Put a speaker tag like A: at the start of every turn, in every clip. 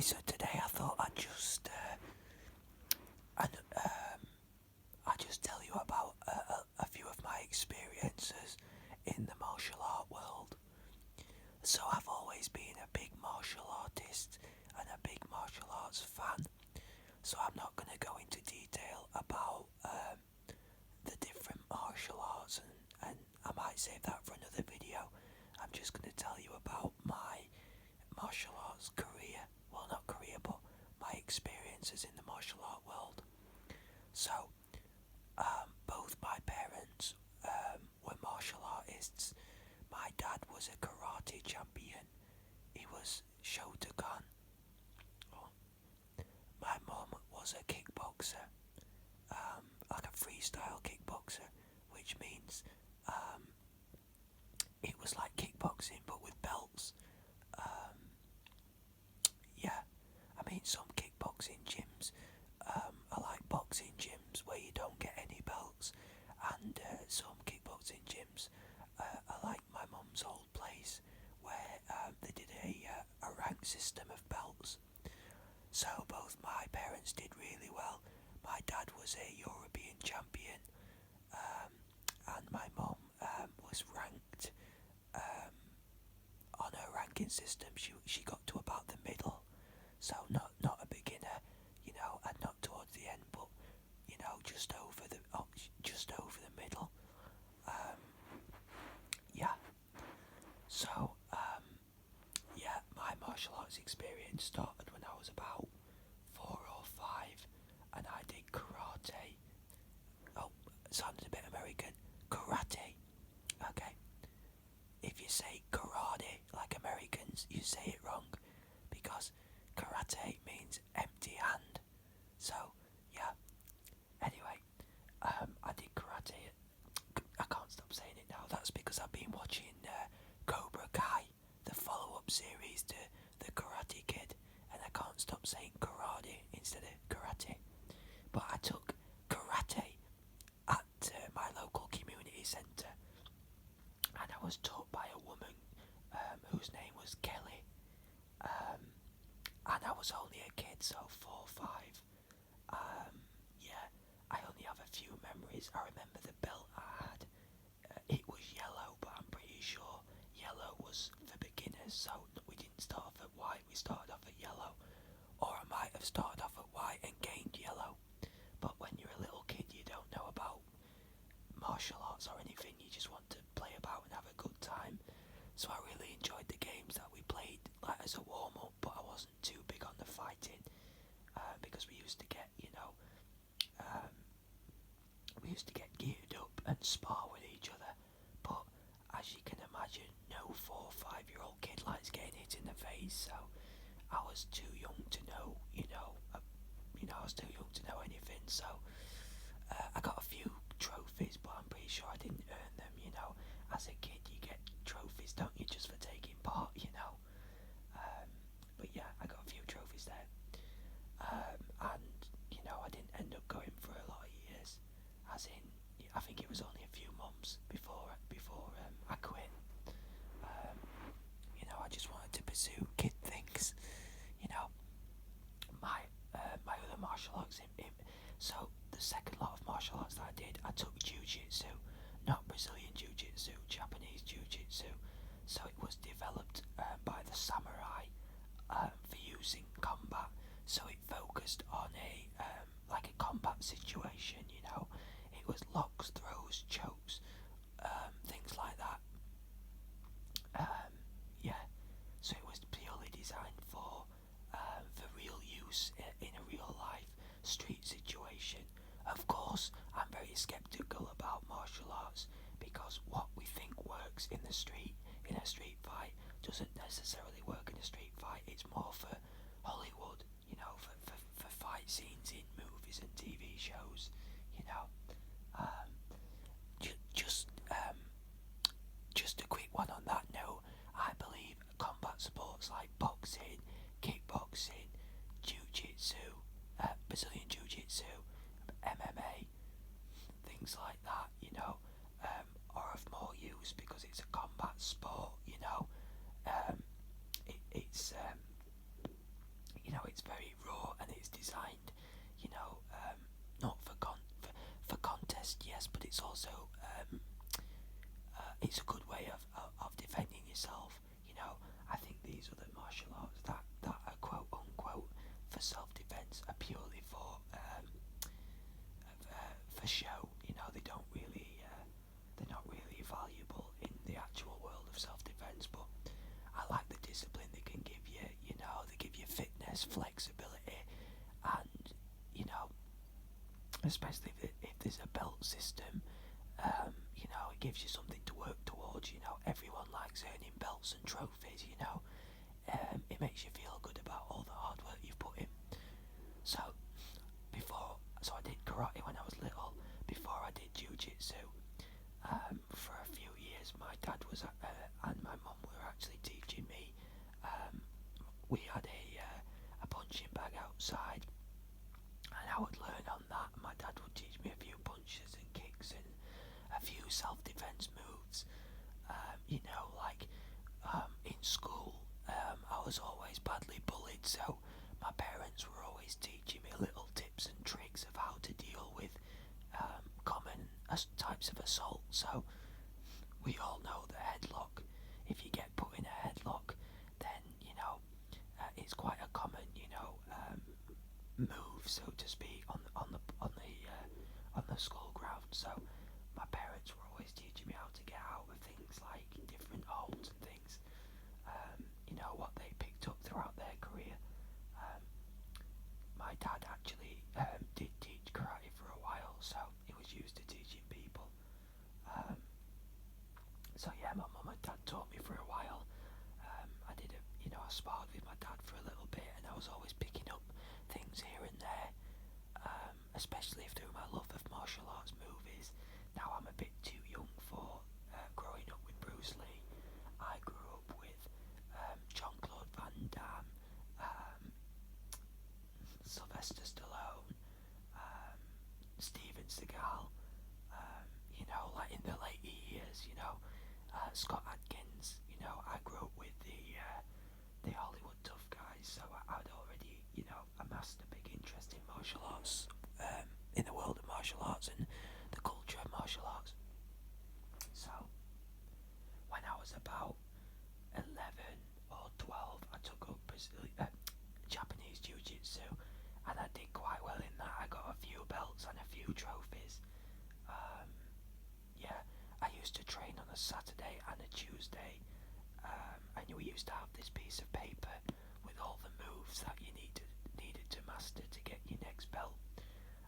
A: So today I thought I'd, I'd just tell you about a few of my experiences in the martial art world. So I've always been a big martial artist and a big martial arts fan. So I'm not going to go into detail about the different martial arts, and I might save that for another video. I'm just going to tell you about my martial arts career. Well, not career, but my experiences in the martial art world. So, both my parents were martial artists. My dad was a karate champion. He was Shotokan. My mum was a kickboxer, like a freestyle kickboxer, which means it was like kickboxing but with belts. Yeah, I mean, some kickboxing gyms are like boxing gyms where you don't get any belts, and some kickboxing gyms are like my mum's old place where they did a rank system of belts. So both my parents did really well. My dad was a European champion, and my mum was ranked on her ranking system. She got to about the middle, so not a beginner, and not towards the end, but just over the middle. Yeah. So yeah, my martial arts experience started when I was about 4 or 5, and I did karate. Oh, it sounded a bit American. Karate. Okay. If you say karate like Americans, you say it wrong, because karate means empty hand. So, yeah. Anyway, I did karate. I can't stop saying it now. That's because I've been watching Cobra Kai, the follow-up series to The Karate Kid, and I can't stop saying karate instead of karate. But I took karate at my local community centre, and I was taught by a woman whose name was Kelly, and I was only a kid, so 4 or 5. Yeah, I only have a few memories. I remember the belt I had. It was yellow, but I'm pretty sure yellow was for beginners, so we didn't start off at white, we started off at yellow. Or I might have started off at white and gained yellow. But when you're a little kid, you don't know about martial arts or anything, you just want to play about and have a good time. So I really enjoyed the games that we played, like as a warm-up, but I wasn't too big on the fighting, because we used to get, geared up and spar with each other. But as you can imagine, no 4 or 5-year-old kid likes getting hit in the face, so I was too young to know, I was too young to know anything, so I got a few trophies, but I'm pretty sure I didn't earn them, As a kid, you get trophies, don't you, just for taking part, But yeah, I got a few trophies there. And, I didn't end up going for a lot of years, as in, I think it was only a few months before I quit. I just wanted to pursue kid things, my other martial arts. So the second lot of martial arts that I did, I took jiu-jitsu, not Brazilian jiu-jitsu, Japanese jiu-jitsu. So it was developed by the samurai for use in combat. So it focused on like a combat situation. It was locks, throws, chokes, things like that. Yeah. So it was purely designed for real use in a real life street situation. Of course, I'm very skeptical about martial arts, because what we think works in a street fight doesn't necessarily work in a street fight. It's more for Hollywood, for fight scenes in movies and TV shows, just a quick one on that note. I believe combat sports like boxing, kickboxing, jiu-jitsu, Brazilian jiu-jitsu, MMA, things like that, are of more use because it's a combat sport, it's fast, yes, but it's also it's a good way of defending yourself. You know, I think these other martial arts that are quote unquote for self-defense are purely for show. You know, they don't really they're not really valuable in the actual world of self-defense. But I like the discipline they can give you. You know, they give you fitness, flexibility, and you know, especially if there's a belt system. You know, it gives you something to work towards. You know, everyone likes earning belts and trophies. You know, it makes you feel good about all the hard work you've put in. So so I did karate when I was little. Before I did jiu-jitsu, for a few years, my dad was and my mum were actually teaching me. We had a punching bag outside, and I would learn on that. My dad would teach me a few punches and kicks and a few self-defense moves. You know, like in school, I was always badly bullied, so my parents were always teaching me little tips and tricks of how to deal with common types of assault. So we all know the headlock. If you get put in a headlock, then you know it's quite a common, move, so to speak, on the school ground. So my parents were always teaching me how to get out of things like different holds and things. You know, what they picked up throughout their career. My dad actually did teach karate for a while, so he was used to teaching people. So yeah, my mum and dad taught me for a while. I did I sparred with my dad for a little bit, and I was always picking up things here and there, especially through my love of martial arts movies. Now I'm a bit too young for growing up with Bruce Lee. I grew up with Jean-Claude Van Damme, Sylvester Stallone, Steven Seagal, you know, like in the late years, Scott Adkins. You know, I grew up with the Hollywood tough guys, so I'd already, amassed a big interest in martial arts, in the world of martial arts and the culture of martial arts. So, when I was about 11 or 12, I took up Japanese Jiu-Jitsu, and I did quite well in that. I got a few belts and a few trophies. Yeah, I used to train on a Saturday and a Tuesday, and we used to have this piece of paper with all the moves that you needed to master to get your next belt.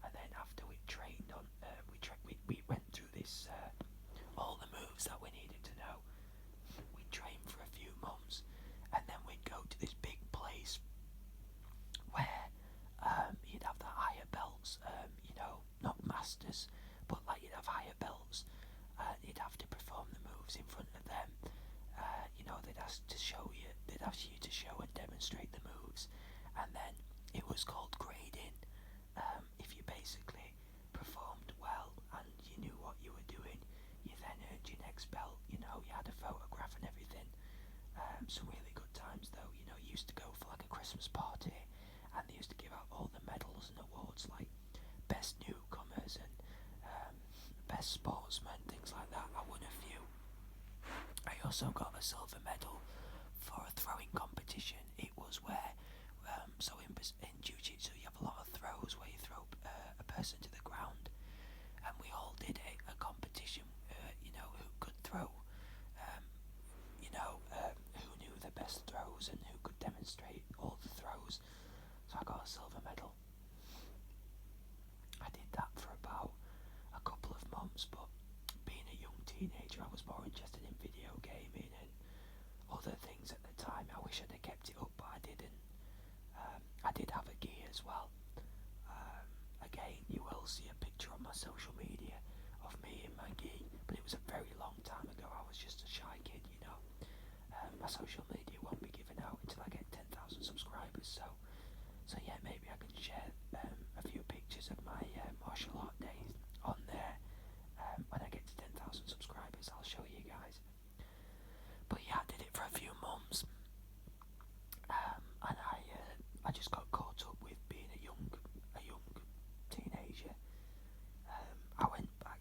A: And then after we trained on, we went through this all the moves that we needed to know. We'd train for a few months, and then we'd go to this big place where you'd have the higher belts, not masters, but like you'd have higher belts. You'd have to perform the moves in front of them. They'd ask you to show and demonstrate the moves, and then it was called grading. If you basically performed well and you knew what you were doing, you then earned your next belt. You had a photograph and everything. Some really good times though. You used to go for like a Christmas party, and they used to give out all the medals and awards like best newcomers and best sportsman, things like that. I won a few. I also got a silver medal for a throwing competition. It was where, in Jiu-Jitsu you have a lot of throws where you throw a person to the ground, and we all did a competition, who could throw, who knew the best throws and who could demonstrate all the throws. So I got a silver medal. I did that for about a couple of months, but being a young teenager, I was more interested in video gaming and other things at the time. I wish I'd have kept it up, but I didn't. I did have a gi as well. Again, you will see a picture on my social media of me in my gi, but it was a very long time ago. I was just a shy kid, my social media won't be given out until I get 10,000 subscribers, so yeah, maybe I can share a few pictures of my martial art days on there. When I get to 10,000 subscribers, I'll show you guys. But yeah, I did it for a few months, and I just got caught up with being a young teenager. I went back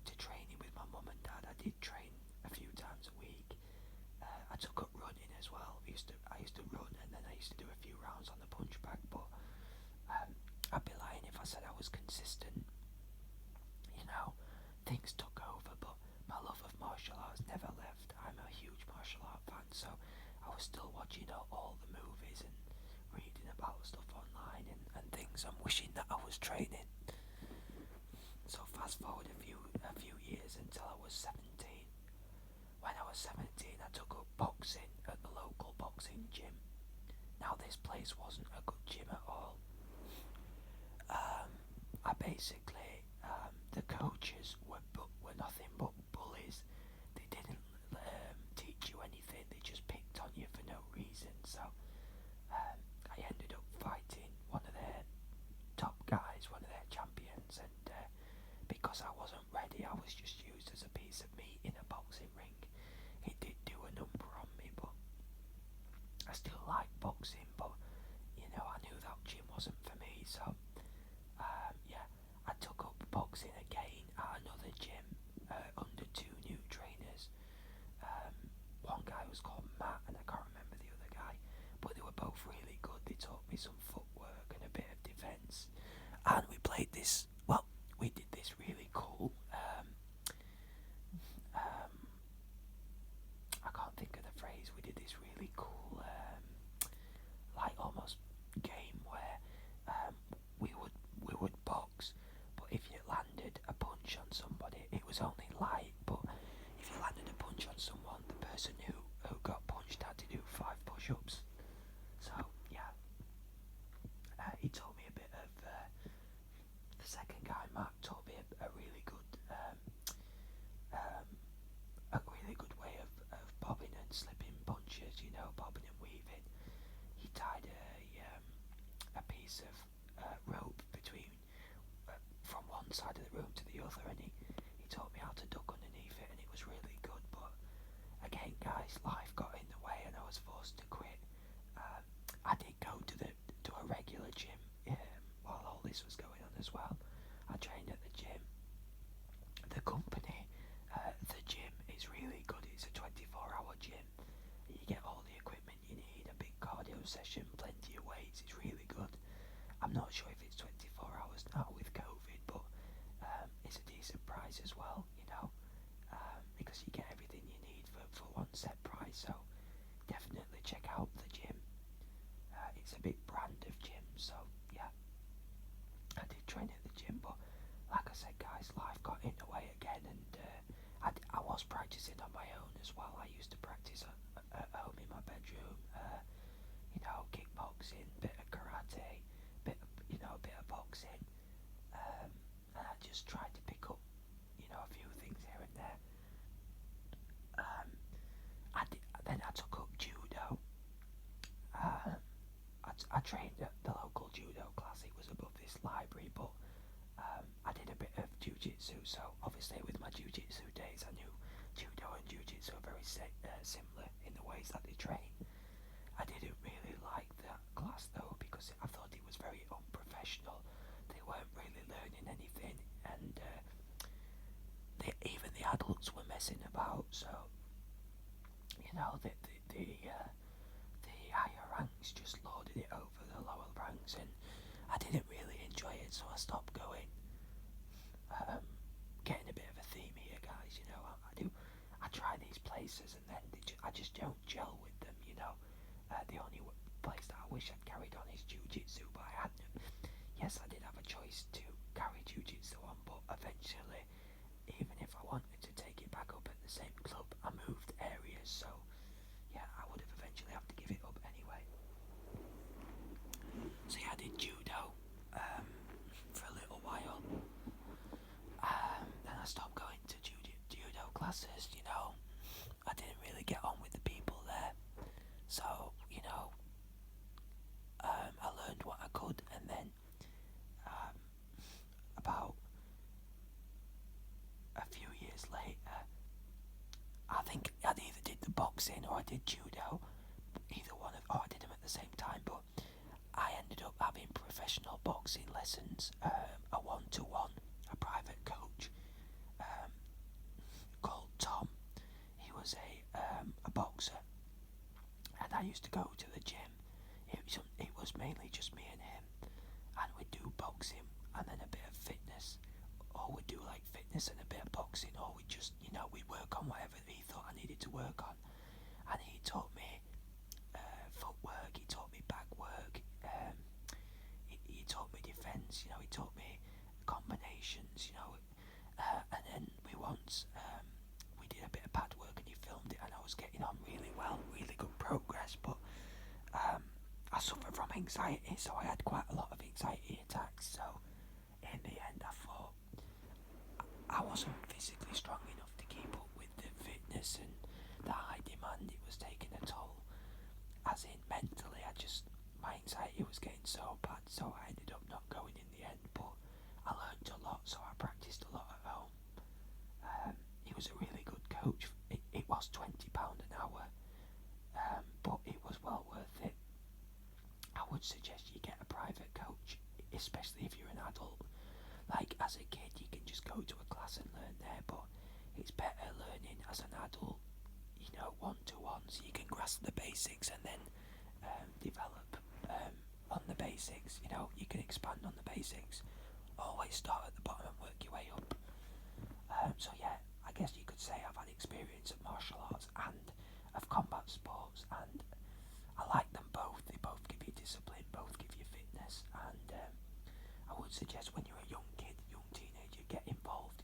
A: said, I was consistent. You know, things took over, but my love of martial arts never left. I'm a huge martial art fan, so I was still watching all the movies and reading about stuff online and things. I'm wishing that I was training. So fast forward a few years until I was 17. When I was 17, I took up boxing at the local boxing gym. Now this place wasn't a good gym at all. I basically, the coaches were nothing but bullies. They didn't teach you anything. They just picked on you for no reason. So I ended up fighting one of their top guys, one of their champions, and because I wasn't ready, I was just used as a piece of meat in a boxing ring. It did do a number on me, but I still like boxing. But you know, I knew that gym wasn't for me, so yeah, I took up boxing again at another gym under two new trainers. One guy was called Matt, and I can't remember the other guy, but they were both really good. They taught me some footwork and a bit of defence, and we played this. Well, we did this really cool. I can't think of the phrase. We did this really cool, like almost game where we would box, but if you landed a punch on somebody, it was only light. But if you landed a punch on someone, the person who got punched had to do 5 push-ups. So yeah, he taught me a bit of. The second guy, Mark, taught me a really good, way of bobbing and slipping punches. You know, bobbing and weaving. He tied a piece of rope between from one side of the room to the other, and he taught me how to duck underneath it, and it was really good. But again, guys, life got in the way, and I was forced to quit. I did go to a regular gym while all this was going on as well. I trained at the gym. The company, the gym is really good. It's a 24-hour gym. You get all the equipment you need, a big cardio session, plenty of weights. It's really good. I'm not sure if it's 24 hours now with COVID, but it's a decent price as well, you know, because you get everything you need for one set price. So definitely check out the gym. It's a big brand of gym, so yeah, I did train at the gym, but like I said, guys, life got in the way again, and I was practicing on my own as well. I used to practice at home in my bedroom, you know, kickboxing, bit of karate, bit of boxing, and I just tried to pick up, you know, a few things here and there. Then I took up judo. I trained at the local judo class. It was above this library, but I did a bit of jiu-jitsu, so obviously with my jiu-jitsu days I knew judo and jiu-jitsu are very similar in the ways that they train. I didn't really like that class though, because I thought it was very unprofessional. They weren't really learning anything, and even the adults were messing about, so you know, the higher ranks just lorded it over the lower ranks, and I didn't really enjoy it, so I stopped going. Getting a bit of a theme here, guys. You know, I try these places, and then I just don't gel with them. You know, the only place that I wish I'd carried on is jiu-jitsu, but I hadn't. Yes, I did have a choice to carry jiu-jitsu on, but eventually, even if I wanted to take it back up at the same club, I moved areas, so yeah, I would have eventually have to give it up anyway. So yeah, I did judo for a little while. Then I stopped going to judo classes, you know. I didn't really get on with the people there. So, you know, I learned what I could, and then about a few years later, I think I either did the boxing or I did judo. Either one of, I did them at the same time, but I ended up having professional boxing lessons, a one-to-one, a private coach called Tom. He was a boxer, and I used to go to the gym. It was mainly just me and him, and we'd do boxing and then a bit of fitness, or we'd do like fitness and a bit of boxing, or we just, we'd work on whatever he thought I needed to work on. And he taught me footwork, he taught me back work, he taught me defence, he taught me combinations, and then we did a bit of pad work and he filmed it, and I was getting on really well, really good progress, but I suffer from anxiety, so I had quite a lot of anxiety attacks, so in the end I thought I wasn't physically strong enough to keep up with the fitness and the high demand. It was taking a toll, as in mentally, my anxiety was getting so bad, so I ended up not going in the end, but I learned a lot, so I practiced a lot at home. He was a really good coach. It was £20 an hour, but it was well worth it. I would suggest you get a private coach, especially if you're an adult. Like as a kid you can just go to a class and learn there, but it's better learning as an adult, one-to-one, so you can grasp the basics and then develop on the basics. You can expand on the basics. Always start at the bottom and work your way up. So yeah, I guess you could say I've had experience of martial arts and of combat sports, and I like them both. They both give you discipline, both give you fitness, and I would suggest when you're a young kid, young teenager, get involved,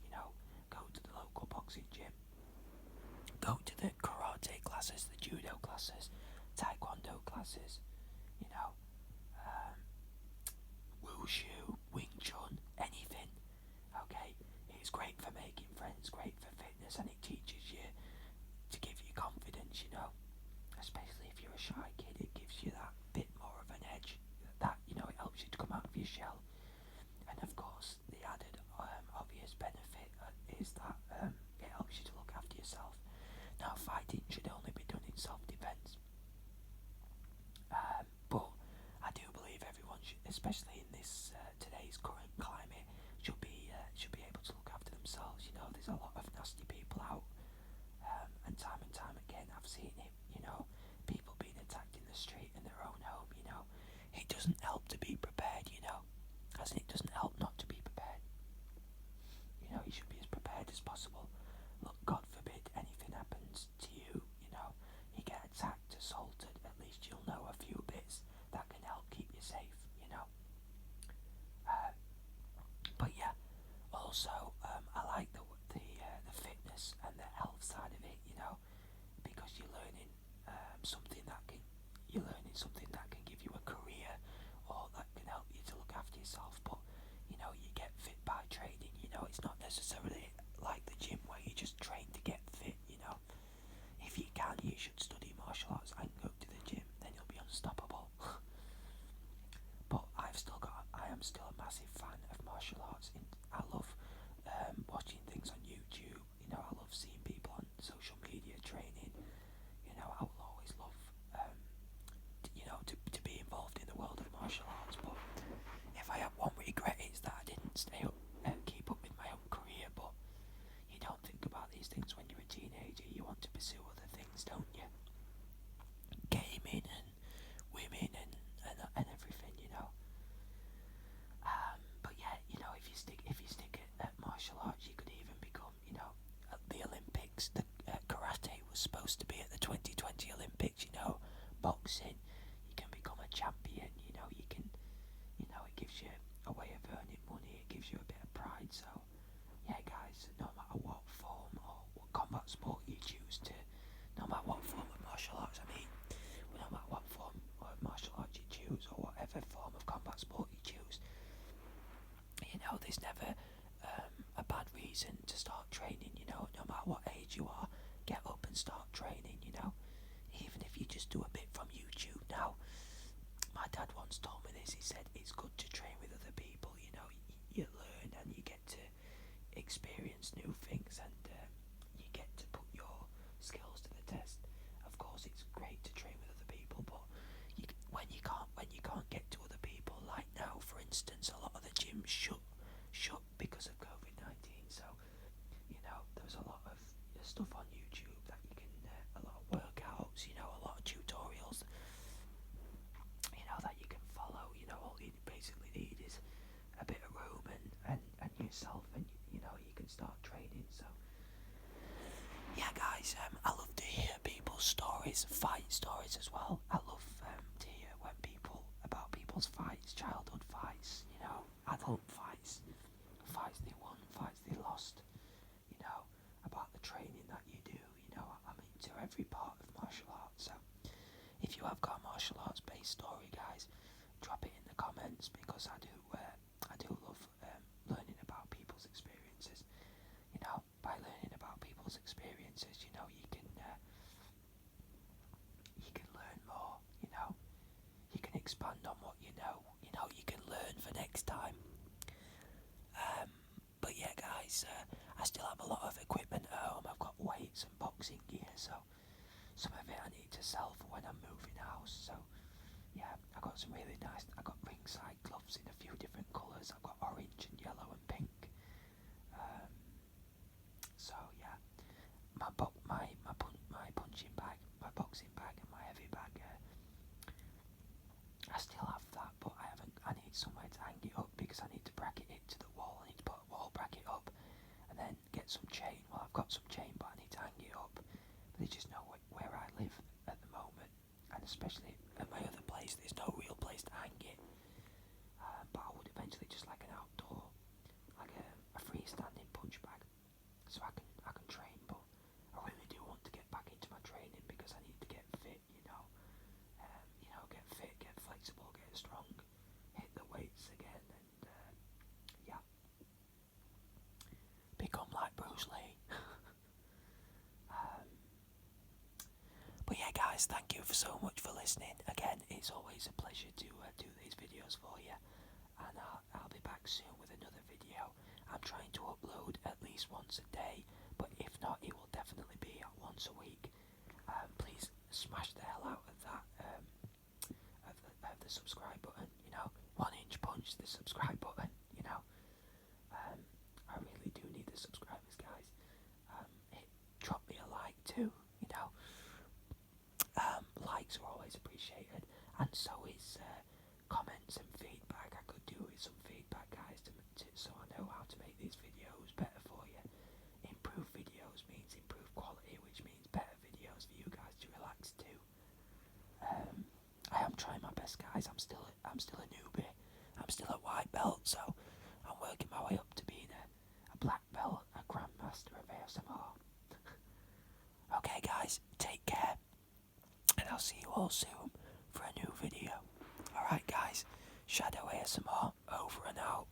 A: go to the local boxing gym, go to the karate classes, the judo classes, taekwondo classes, wushu, Wing Chun, anything, okay? It's great for making friends, great for fitness, and it teaches you to give you confidence, especially if you're a shy kid. It gives you that bit more of an edge, that, it helps you to come out of your shell. And of course, the added obvious benefit is that it helps you to look after yourself. Now, fighting should only be done in self-defence, but I do believe everyone should, especially in this today's current climate, should be able to look after themselves. There's a lot of nasty people out, and time again I've seen it. People being attacked in the street in their own home. It doesn't help to be prepared. As in, it doesn't help not to be prepared. You should be as prepared as possible. Look, God forbid anything happens to you, you get attacked, assaulted, at least you'll know a few bits that can help keep you safe, but yeah, also, I like the fitness and the health side of it, because you're learning something that can give you a career, or that can help you to look after yourself, but, you get fit by training, it's not necessarily like the gym where you just train to get fit, If you can, you should study martial arts and go to the gym, then you'll be unstoppable. But I am still a massive fan of martial arts. I love watching things on YouTube, I love seeing people on social media training, I will always love, to be involved in the world of martial arts. But if I have one regret, it's that I didn't stay up and keep up with my own career. But you don't think about these things when you're a teenager. You want to pursue other things, don't you? Gaming and women and everything, but yeah, if you stick at martial arts, you could even become, at the Olympics. The karate was supposed to be at the 2020 Olympics. Boxing, you can become a champion. You can, it gives you a way of earning money. It gives you a bit of pride. So yeah, guys, no matter what form or what combat sport you choose to, no matter what form of martial arts, no matter what form of martial arts you choose, or whatever form of combat sport you choose, there's never a bad reason to start training. No matter what age you are, get up and start training. Even if you just do a bit from YouTube. Now, my dad once told me this. He said it's good to train with other people. You learn and you get to experience new things, and you get to put your skills to the test. Of course, it's great to train with other people, but when you can't get to other people, like now, for instance, a lot of the gyms shut because of COVID-19. So, there's a lot of stuff on YouTube that you can, a lot of workouts, a lot of tutorials, that you can follow. All you basically need is a bit of room yourself, and you know you can start training. So yeah, guys, I love to hear people's stories, fight stories as well. I love to hear about people's fights, childhood fights, you know, adult fights, fights they won, fights they lost, you know, about the training that you do. You know, I'm into every part of martial arts. So if you have got a martial arts based story, guys, drop it in the comments, because I do love learning about people's experiences. You know, by learning about people's experiences, you know, you can learn more. You know, you can expand on what you know. You know, you can learn for next time. But yeah, guys, I still have a lot of equipment at home. I've got weights and boxing gear, so some of it I need to sell for when I'm moving house. So yeah, I got some really nice. I got ringside gloves in a few different colours. I've got orange and yellow and pink. So yeah, my punching bag, my boxing bag, and my heavy bag. I still have that, but I haven't. I need somewhere to hang it up, because I need to bracket it to the wall. I need to put a wall bracket up, and then get some chain. Well, I've got some chain, but I need to hang it up. But they just know where I live at the moment, and especially at my other place, there's no real place to hang it. But I would eventually just like an outdoor, like a freestanding punch bag, so I can train. But I really do want to get back into my training, because I need to get fit. You know, get fit, get flexible, get strong, hit the weights again, and yeah, become like Bruce Lee. But yeah, guys, thank you so much for listening. Again, it's always a pleasure to do these videos for you, and I'll be back soon with another video. I'm trying to upload at least once a day, but if not, it will definitely be once a week. Please smash the hell out of that, of the subscribe button. You know, 1-inch punch the subscribe button. You know, I really do need the subscribers, guys. Drop me a like too. You know, likes are always appreciated, and so is comments and feedback. I could do with some feedback, guys, so I know how to make these videos better for you. Improved videos means improved quality, which means better videos for you guys to relax to. I am trying my best, guys. I'm still a newbie. I'm still a white belt, so I'm working my way up to being a black belt, a grandmaster of ASMR. Okay, guys, take care, and I'll see you all soon for a new video. Alright, guys, Shadow ASMR over and out.